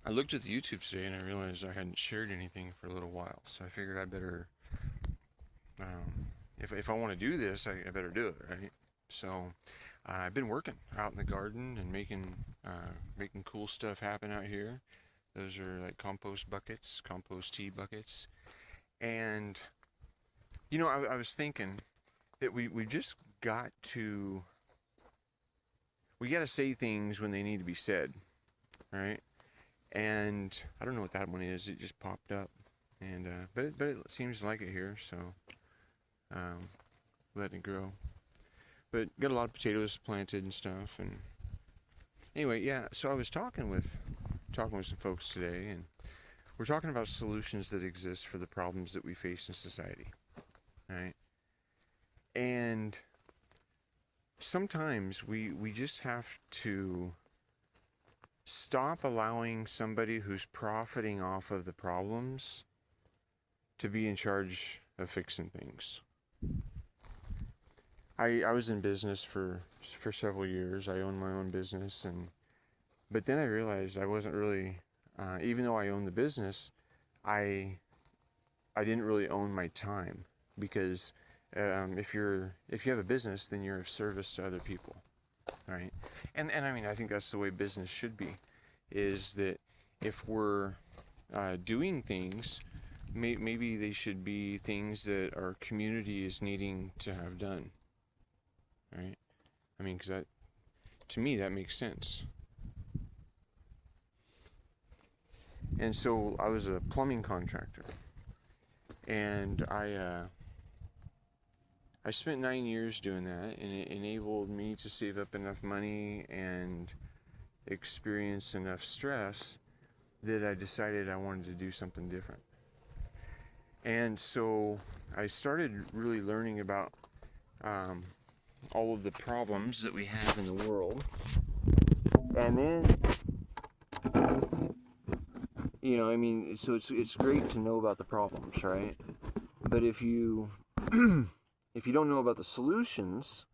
I looked at the YouTube today and I realized I hadn't shared anything for a little while. So I figured I better, um, if I want to do this, I better do it, right? So I've been working out in the garden and making cool stuff happen out here. Those are like compost buckets, compost tea buckets. And, I was thinking that we just got to, we got to say things when they need to be said, right? And I don't know what that one is. It just popped up, and but it seems like it here, so um, letting it grow. But got a lot of potatoes planted and stuff. And anyway, yeah. So I was talking with some folks today, and we're talking about solutions that exist for the problems that we face in society, right? And sometimes we just have to stop allowing somebody who's profiting off of the problems to be in charge of fixing things. I was in business for several years. I owned my own business, but then I realized I wasn't really, even though I owned the business, I I didn't really own my time, because if you have a business, then you're of service to other people, right? And I mean, I think that's the way business should be, is that if we're doing things, maybe they should be things that our community is needing to have done, right? I mean, because that, to me, that makes sense. And so I was a plumbing contractor, and I spent 9 years doing that, and it enabled me to save up enough money and experience enough stress that I decided I wanted to do something different. And so I started really learning about um, all of the problems that we have in the world. And then, I mean, so it's great to know about the problems, right? But if you if you don't know about the solutions,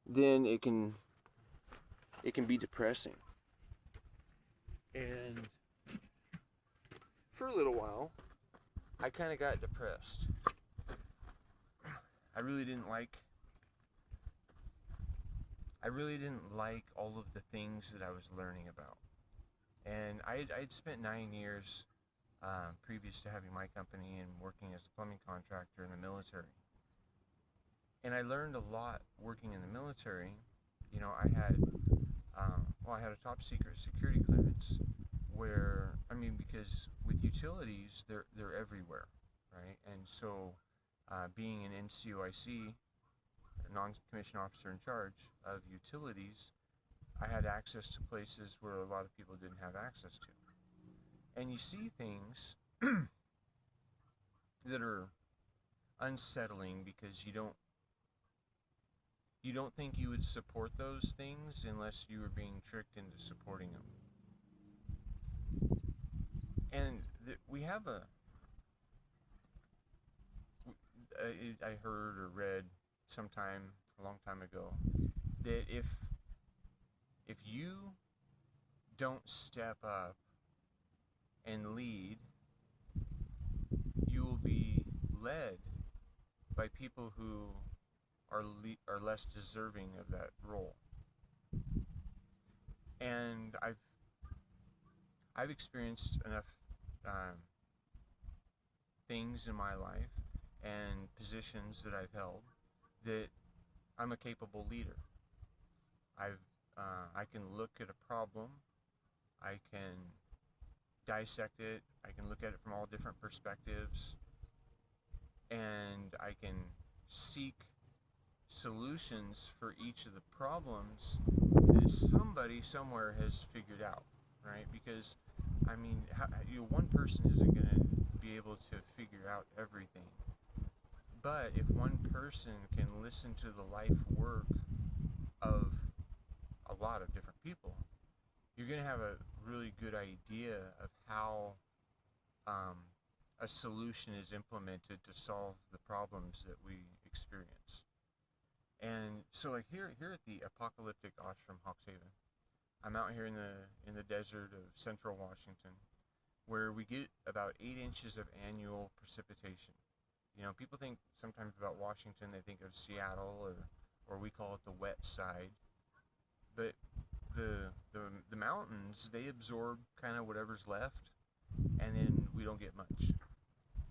then it can be depressing. And for a little while, I kind of got depressed. I really didn't like I really didn't like all of the things that I was learning about. And I'd spent 9 years previous to having my company and working as a plumbing contractor in the military. And I learned a lot working in the military. I had a top secret security clearance, where, I mean, because with utilities, they're everywhere, right? And so, being an NCOIC, a non-commissioned officer in charge of utilities, I had access to places where a lot of people didn't have access to. And you see things that are unsettling, because you don't think you would support those things unless you were being tricked into supporting them. And we have I heard or read sometime a long time ago that if you don't step up and lead, you will be led by people who are less deserving of that role. And I've experienced enough um, things in my life and positions that I've held that I'm a capable leader. I've I can look at a problem, I can dissect it, I can look at it from all different perspectives, and I can seek solutions for each of the problems that somebody somewhere has figured out, right? Because, I mean, one person isn't going to be able to figure out everything. But if one person can listen to the life work of a lot of different people, you're going to have a really good idea of how um, a solution is implemented to solve the problems that we experience. And so, like here at the Apocalyptic Ashram Hawks Haven, I'm out here in the desert of central Washington, where we get about 8 inches of annual precipitation. You know, people think sometimes about Washington, they think of Seattle, or we call it the wet side. But the mountains, they absorb kind of whatever's left, and then we don't get much.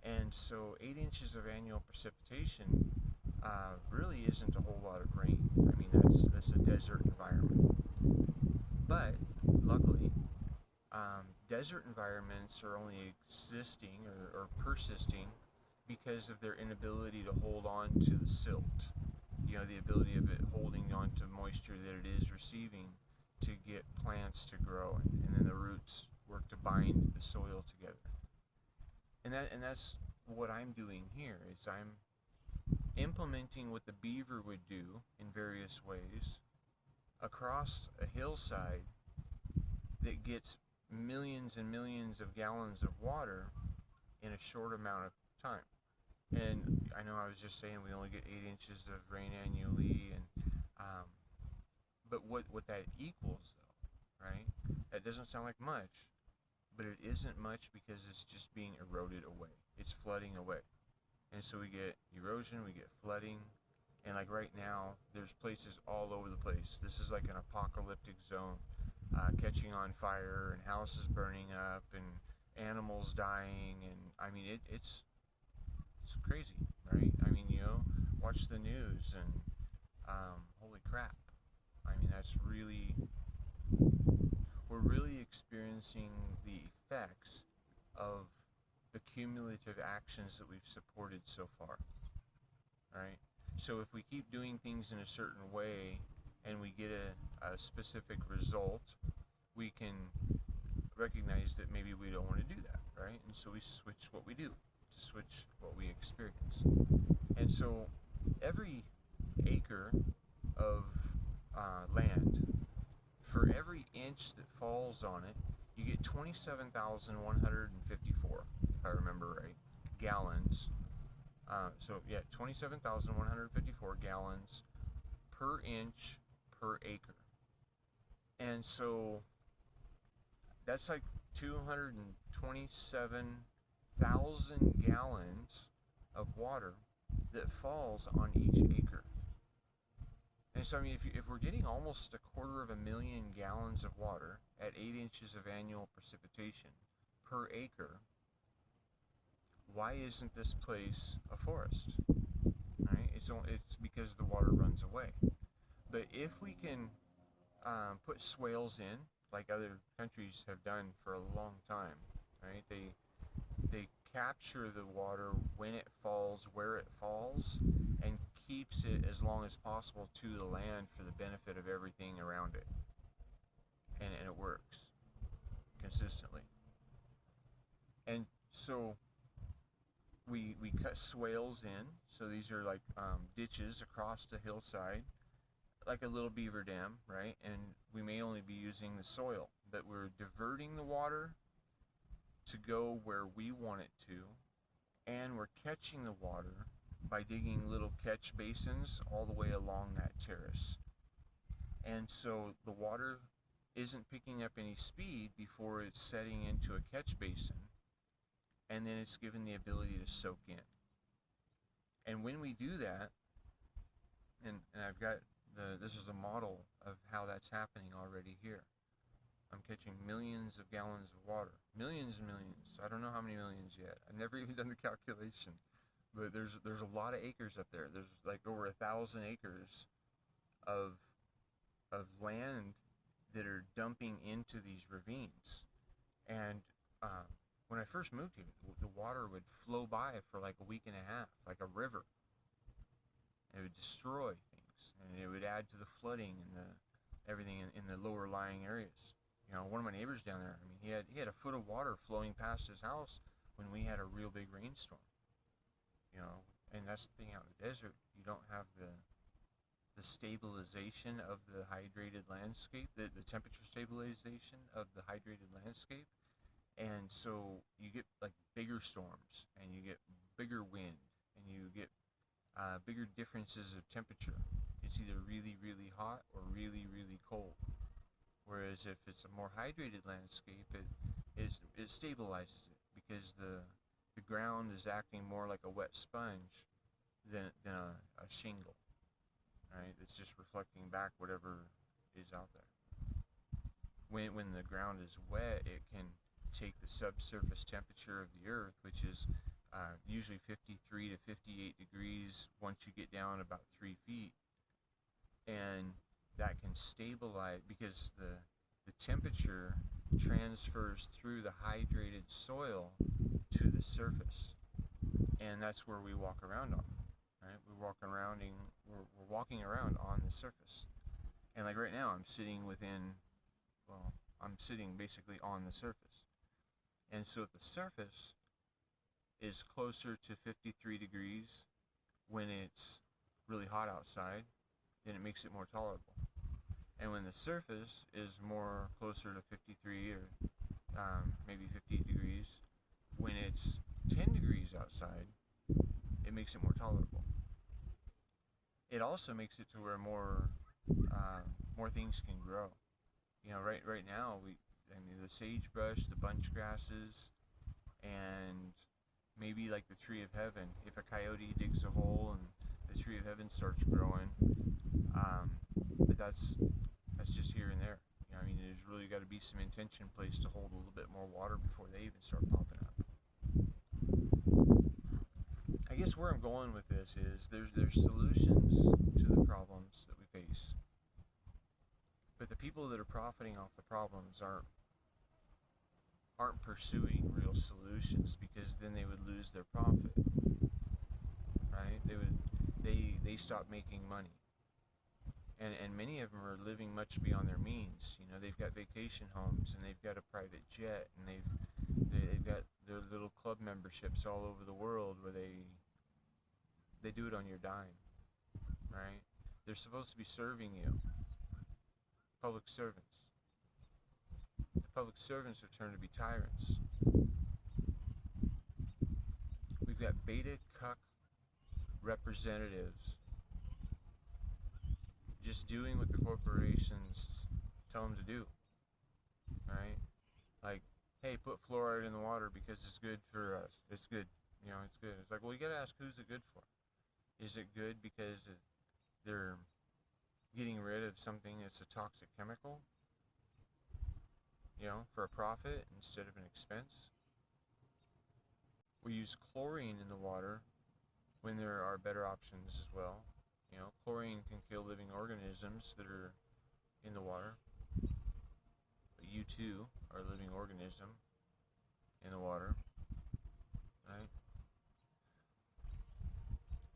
And so 8 inches of annual precipitation really isn't a whole lot of rain. I mean, that's a desert environment. But luckily, desert environments are only existing or persisting because of their inability to hold on to the silt. You know, the ability of it holding on to moisture that it is receiving to get plants to grow, and then the roots work to bind the soil together. And that's what I'm doing here is I'm implementing what the beaver would do in various ways across a hillside that gets millions and millions of gallons of water in a short amount of time. And I know I was just saying we only get 8 inches of rain annually, and um, but what that equals though, right? That doesn't sound like much, but it isn't much because it's just being eroded away. It's flooding away, and so we get erosion, we get flooding, and like right now, there's places all over the place. This is like an apocalyptic zone, catching on fire and houses burning up and animals dying, and I mean it's crazy, right? I mean, you know, watch the news and holy crap. I mean, that's really we're really experiencing the effects of the cumulative actions that we've supported so far, right? So if we keep doing things in a certain way and we get a specific result, we can recognize that maybe we don't want to do that, right? And so we switch what we do to switch what we experience. And so every acre of land, for every inch that falls on it, you get 27,154, if I remember right, gallons. So yeah, 27,154 gallons per inch per acre. And so that's like 227,000 gallons of water that falls on each acre. And so, I mean, if we're getting almost 250,000 gallons of water at 8 inches of annual precipitation per acre, why isn't this place a forest? Right? It's because the water runs away. But if we can put swales in, like other countries have done for a long time, right? They capture the water when it falls, where it falls, and keeps it as long as possible to the land for the benefit of everything around it. And it works consistently. And so we cut swales in. So these are like ditches across the hillside, like a little beaver dam, right? And we may only be using the soil, but we're diverting the water to go where we want it to, and we're catching the water by digging little catch basins all the way along that terrace. And so the water isn't picking up any speed before it's setting into a catch basin, and then it's given the ability to soak in. And when we do that, and I've got this is a model of how that's happening already here. I'm catching millions of gallons of water, millions and millions. I don't know how many millions yet. I've never even done the calculation, but there's a lot of acres up there. There's like over 1,000 acres of land that are dumping into these ravines. And when I first moved here, the water would flow by for like a week and a half, like a river. It would destroy things, and it would add to the flooding and the everything in the lower lying areas. You know, one of my neighbors down there, I mean, he had a foot of water flowing past his house when we had a real big rainstorm. You know, and that's the thing out in the desert. You don't have the stabilization of the hydrated landscape, the temperature stabilization of the hydrated landscape. And so you get like bigger storms, and you get bigger wind, and you get bigger differences of temperature. It's either really, really hot or really, really cold. Whereas if it's a more hydrated landscape, it stabilizes it, because the ground is acting more like a wet sponge than a shingle, right? It's just reflecting back whatever is out there. When the ground is wet, it can take the subsurface temperature of the earth, which is usually 53 to 58 degrees once you get down about 3 feet, and that can stabilize, because the temperature transfers through the hydrated soil to the surface, and that's where we walk around on, right? We're walking around on the surface, and like right now I'm sitting basically on the surface, and so if the surface is closer to 53 degrees when it's really hot outside, then it makes it more tolerable. And when the surface is more closer to 53 or maybe 58 degrees, when it's 10 degrees outside, it makes it more tolerable. It also makes it to where more things can grow. Right now, the sagebrush, the bunch grasses, and maybe like the tree of heaven. If a coyote digs a hole and the tree of heaven starts growing, but that's just here and there. There's really got to be some intention placed to hold a little bit more water before they even start popping up. I guess where I'm going with this is there's solutions to the problems that we face, but the people that are profiting off the problems aren't pursuing real solutions, because then they would lose their profit, right? They stop making money, and many of them are living much beyond their means. They've got vacation homes, and they've got a private jet, and they've got their little club memberships all over the world where they do it on your dime, right? They're supposed to be serving you, public servants. The public servants have turned to be tyrants. We've got beta cuck representatives just doing what the corporations tell them to do, right? Like, hey, put fluoride in the water because it's good for us. It's good. It's good. It's like, well, you gotta ask, who's it good for? Is it good because they're getting rid of something that's a toxic chemical, for a profit instead of an expense? We use chlorine in the water when there are better options as well. Chlorine can kill living organisms that are in the water, but you too are a living organism in the water, right?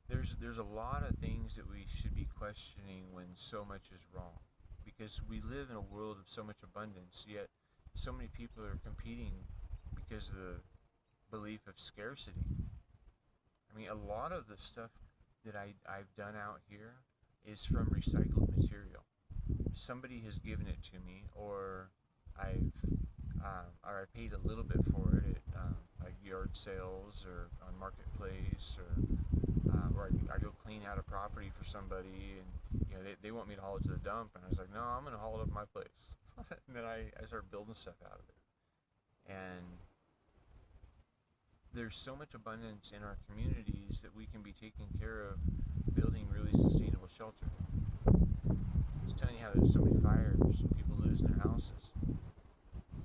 There's a lot of things that we should be questioning when so much is wrong, because we live in a world of so much abundance, yet so many people are competing because of the belief of scarcity. A lot of the stuff that I've done out here is from recycled material. Somebody has given it to me, or I paid a little bit for it at like yard sales or on Marketplace, or I go clean out a property for somebody, and they want me to haul it to the dump, and I was like, no, I'm gonna haul it up my place. And then I started building stuff out of it, and there's so much abundance in our communities that we can be taking care of building really sustainable shelter. It's telling you how there's so many fires, people losing their houses.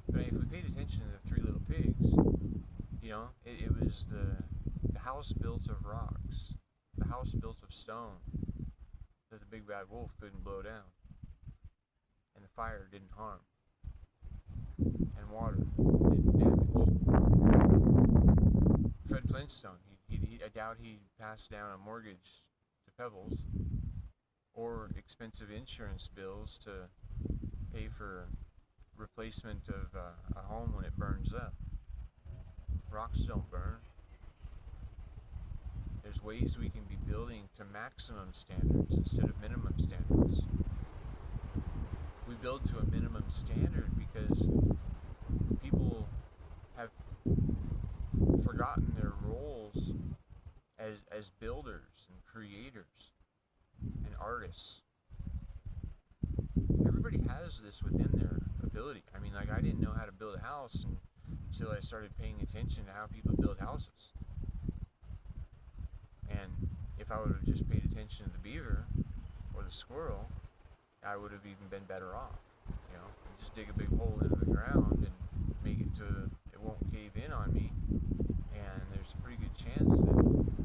But if we paid attention to the Three Little Pigs, it was the house built of rocks, the house built of stone, that the big bad wolf couldn't blow down, and the fire didn't harm, and water didn't damage. Fred Flintstone, I doubt he passed down a mortgage to Pebbles, or expensive insurance bills to pay for replacement of a home when it burns up. Rocks don't burn. There's ways we can be building to maximum standards instead of minimum standards. We build to a minimum standard because people have forgotten their roles as builders and creators and artists. Everybody has this within ability. I mean, like, I didn't know how to build a house until I started paying attention to how people build houses. And if I would have just paid attention to the beaver or the squirrel, I would have even been better off. You know, just dig a big hole into the ground and make it to it won't cave in on me, and there's a pretty good chance that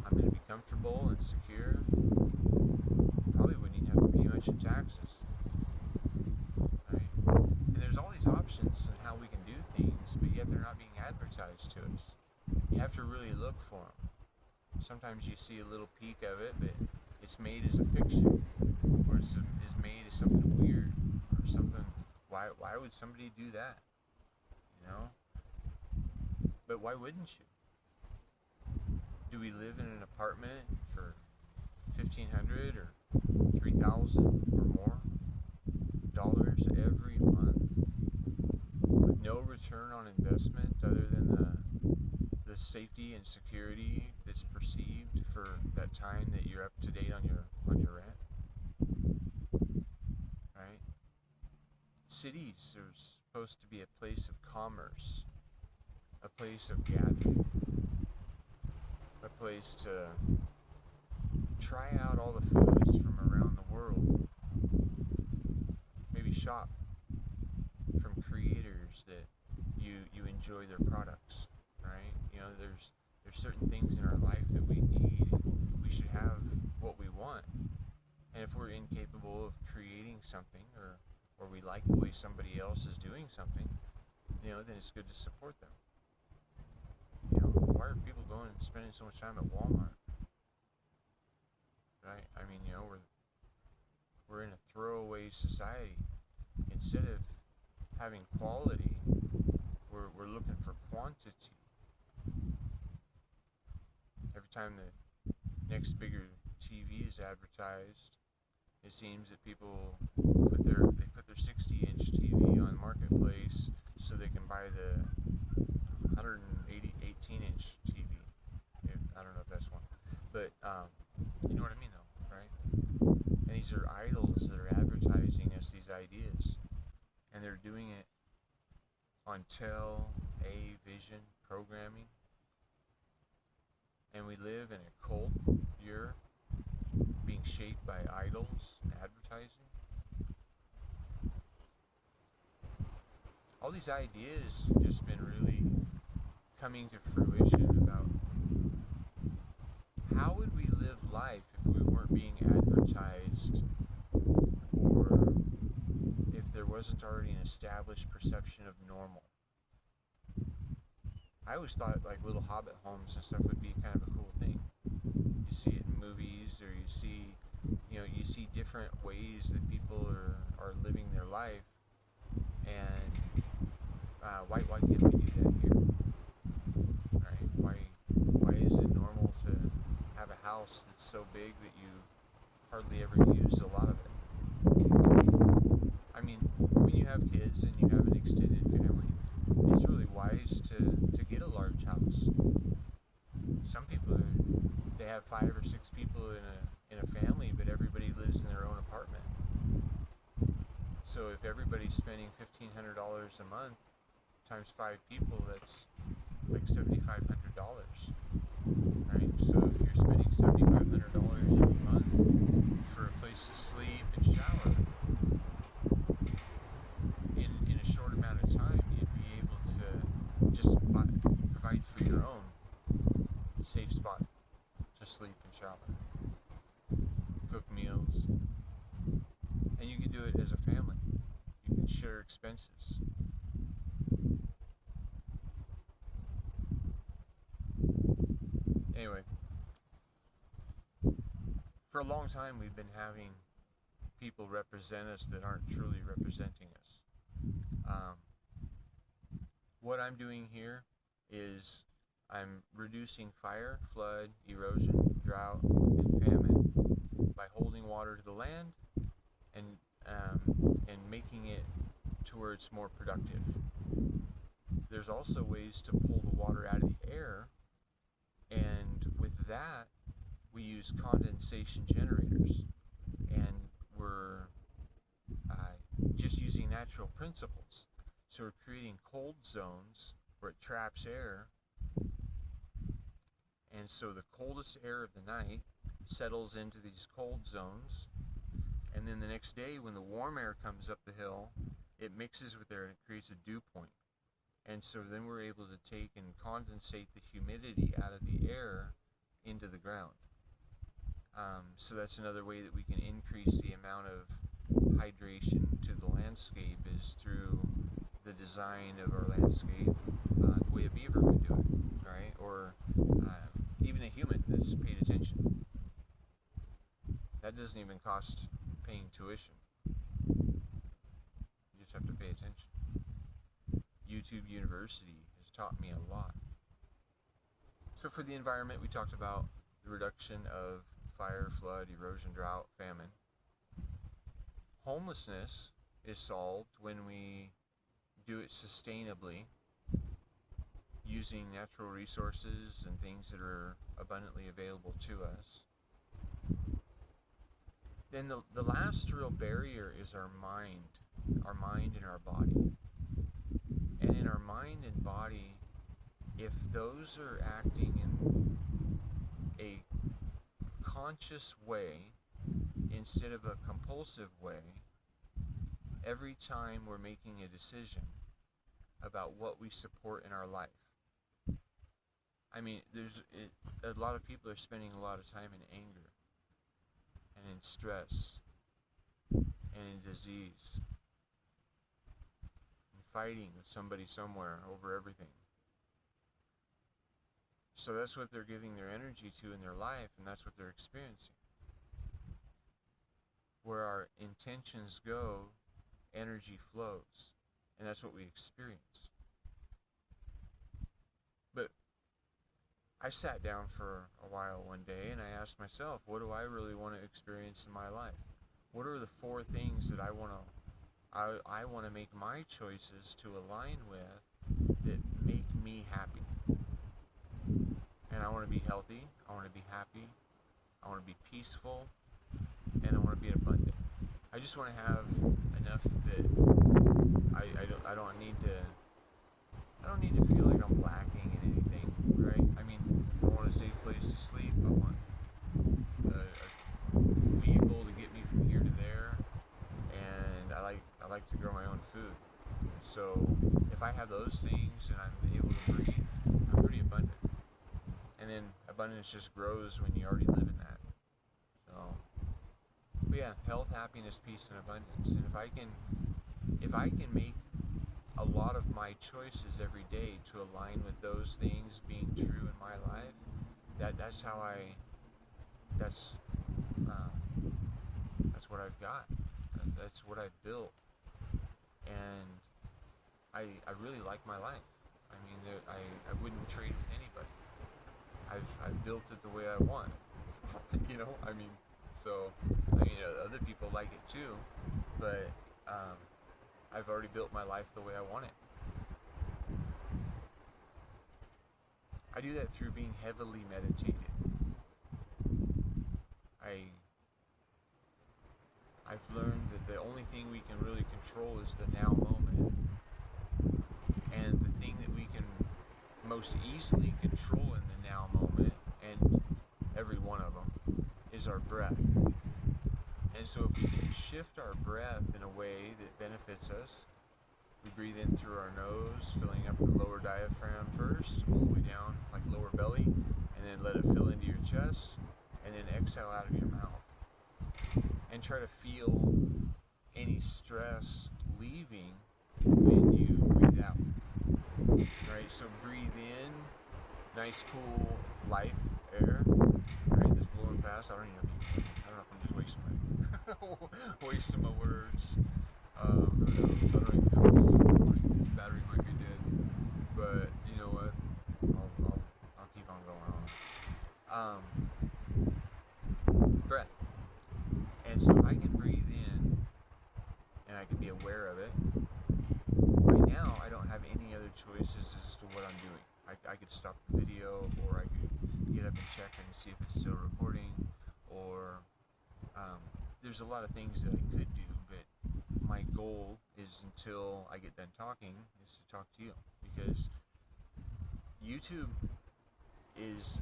I'm going to be comfortable and secure. Probably wouldn't even have to pay much in taxes. Right? And there's all these options on how we can do things, but yet they're not being advertised to us. You have to really look for them. Sometimes you see a little peek of it, but it's made as a fiction, or it's made as something weird, or something. Why would somebody do that? You know? But why wouldn't you? Do we live in an apartment for $1,500 or $3,000 or more dollars every month with no return on investment other than the safety and security that's perceived for that time that you're up to date on your rent? Right? Cities are supposed to be a place of commerce, a place of gathering, a place to try out all the foods from around the world, maybe shop from creators that you enjoy their products, right? You know, there's certain things in our life that we need. We should have what we want, and if we're incapable of creating something, or we like the way somebody else is doing something, you know, then it's good to support them. You know, why are people going and spending so much time at Walmart? Right? I mean, you know, we're in a throwaway society. Instead of having quality, we're looking for quantity. Every time the next bigger TV is advertised, it seems that people put their 60-inch TV on Marketplace so they can buy the 18-inch TV. I don't know if that's one, but you know what I mean, though, right? And these are idols that are advertising us these ideas, and they're doing it on television programming. And we live in a cult year being shaped by idols and advertising. All these ideas have just been really coming to fruition about how would we live life if we weren't being advertised, or if there wasn't already an established perception of normal. I always thought like little hobbit homes and stuff would be kind of a cool thing. You see it in movies, or you see different ways that people are living their life, and why can't we do that here? Right? Why is it normal to have a house that's so big that you hardly ever use a lot of it? I mean, when you have kids and you have an extended family, it's really wise to get a large house. Some people, they have 5 or 6 people in a family, but everybody lives in their own apartment. So if everybody's spending $1,500 a month times 5 people, that's like $7,500. Right? So if you're spending $7,500 every month for a place to sleep and shower, in a short amount of time, you'd be able to just provide for your own safe spot to sleep and shower, cook meals, and you can do it as a family. You can share expenses. Anyway, for a long time we've been having people represent us that aren't truly representing us. What I'm doing here is I'm reducing fire, flood, erosion, drought, and famine by holding water to the land and making it to where it's more productive. There's also ways to pull the water out of the air, and with that we use condensation generators, and we're just using natural principles. So we're creating cold zones where it traps air, and so the coldest air of the night settles into these cold zones, and then the next day when the warm air comes up the hill, it mixes with air and it creates a dew point. And so then we're able to take and condensate the humidity out of the air into the ground. So that's another way that we can increase the amount of hydration to the landscape, is through the design of our landscape, the way a beaver would do it, right? Or even a human that's paid attention. That doesn't even cost paying tuition. You just have to pay attention. YouTube University has taught me a lot. So for the environment, we talked about the reduction of fire, flood, erosion, drought, famine. Homelessness is solved when we do it sustainably, using natural resources and things that are abundantly available to us. Then the last real barrier is our mind and our body. And in our mind and body, if those are acting in a conscious way instead of a compulsive way, every time we're making a decision about what we support in our life. I mean, a lot of people are spending a lot of time in anger and in stress and in disease and fighting with somebody somewhere over everything. So that's what they're giving their energy to in their life, and that's what they're experiencing. Where our intentions go, energy flows, and that's what we experience. But I sat down for a while one day and I asked myself, what do I really want to experience in my life? What are the 4 things that I want to make my choices to align with that make me happy? And I want to be healthy, I want to be happy, I want to be peaceful, and I want to be abundant. I just want to have enough that I don't need to feel like I'm lacking in anything, right? I mean, I want a safe place to sleep, I want a vehicle to get me from here to there, and I like to grow my own food. So if I have those things and I'm able to breathe, I'm pretty abundant. And then abundance just grows when you already live in that. So, but yeah, health, happiness, peace, and abundance. And if I can make a lot of my choices every day to align with those things being true in my life, that's what I've got. That's what I've built, and I really like my life. I mean, I wouldn't trade with anybody. I've built it the way I want. I mean, other people like it too, but I've already built my life the way I want it. I do that through being heavily meditated. I've learned that the only thing we can really control is the now moment. And the thing that we can most easily control in the now moment, and every one of them, is our breath. And so if we can shift our breath in a way that benefits us, we breathe in through our nose, filling up the lower diaphragm first, all the way down like lower belly, and then let it fill into your chest, and then exhale out of your mouth. And try to feel any stress leaving when you breathe out. Right, so breathe in, nice cool life air, right, that's blowing past. I don't know if I'm just wasting my words. I don't even know if it's still recording. Battery might be dead, but you know what? I'll keep on going on. Breath. And so I can breathe in, and I can be aware of it. Right now, I don't have any other choices as to what I'm doing. I could stop the video, or I could get up and check and see if it's still recording, or there's a lot of things that I could do, but my goal is is, until I get done talking, is to talk to you, because YouTube is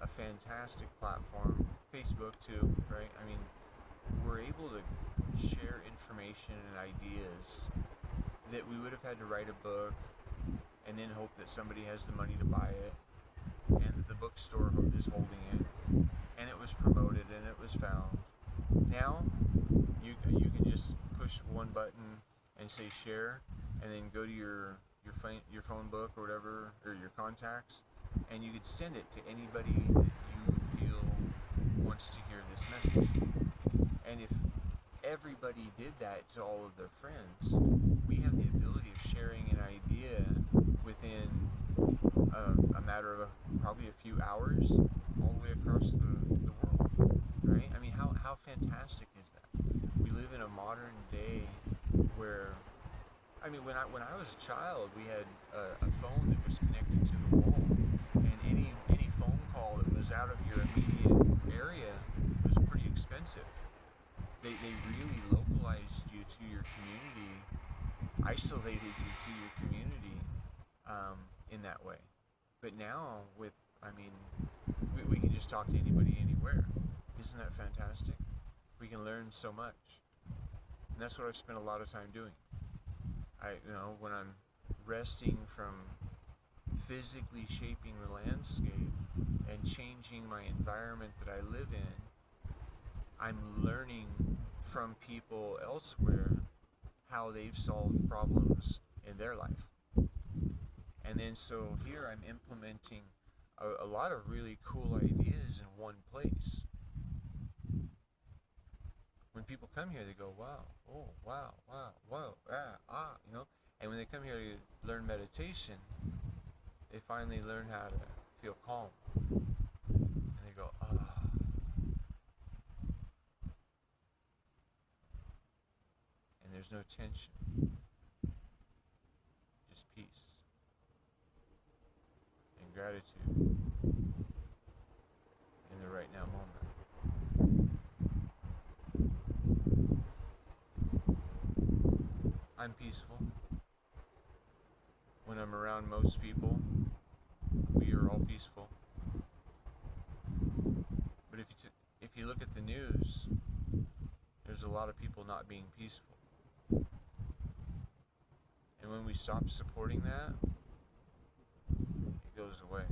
a fantastic platform. Facebook too, right? I mean, we're able to share information and ideas that we would have had to write a book and then hope that somebody has the money to buy it, and that the bookstore is holding it, and it was promoted and it was found. Now you can just push one button and say share, and then go to your phone book or whatever, or your contacts, and you could send it to anybody that you feel wants to hear this message. And if everybody did that to all of their friends, we have the ability of sharing an idea within a matter of probably a few hours, all the way across the world, right? I mean, how fantastic is that? We live in a modern day where, I mean, when I was a child, we had a phone that was connected to the wall, and any phone call that was out of your immediate area was pretty expensive. They really localized you to your community, isolated you to your community, in that way. But now, we can just talk to anybody anywhere. Isn't that fantastic? We can learn so much, and that's what I've spent a lot of time doing. When I'm resting from physically shaping the landscape and changing my environment that I live in, I'm learning from people elsewhere how they've solved problems in their life. And then so here I'm implementing a lot of really cool ideas in one place. When people come here, they go, wow, oh, wow, wow, whoa, and when they come here to learn meditation, they finally learn how to feel calm. And they go, ah. And there's no tension, just peace and gratitude in the right now moment. I'm peaceful. When I'm around most people, we are all peaceful. But if you look at the news, there's a lot of people not being peaceful. And when we stop supporting that, it goes away.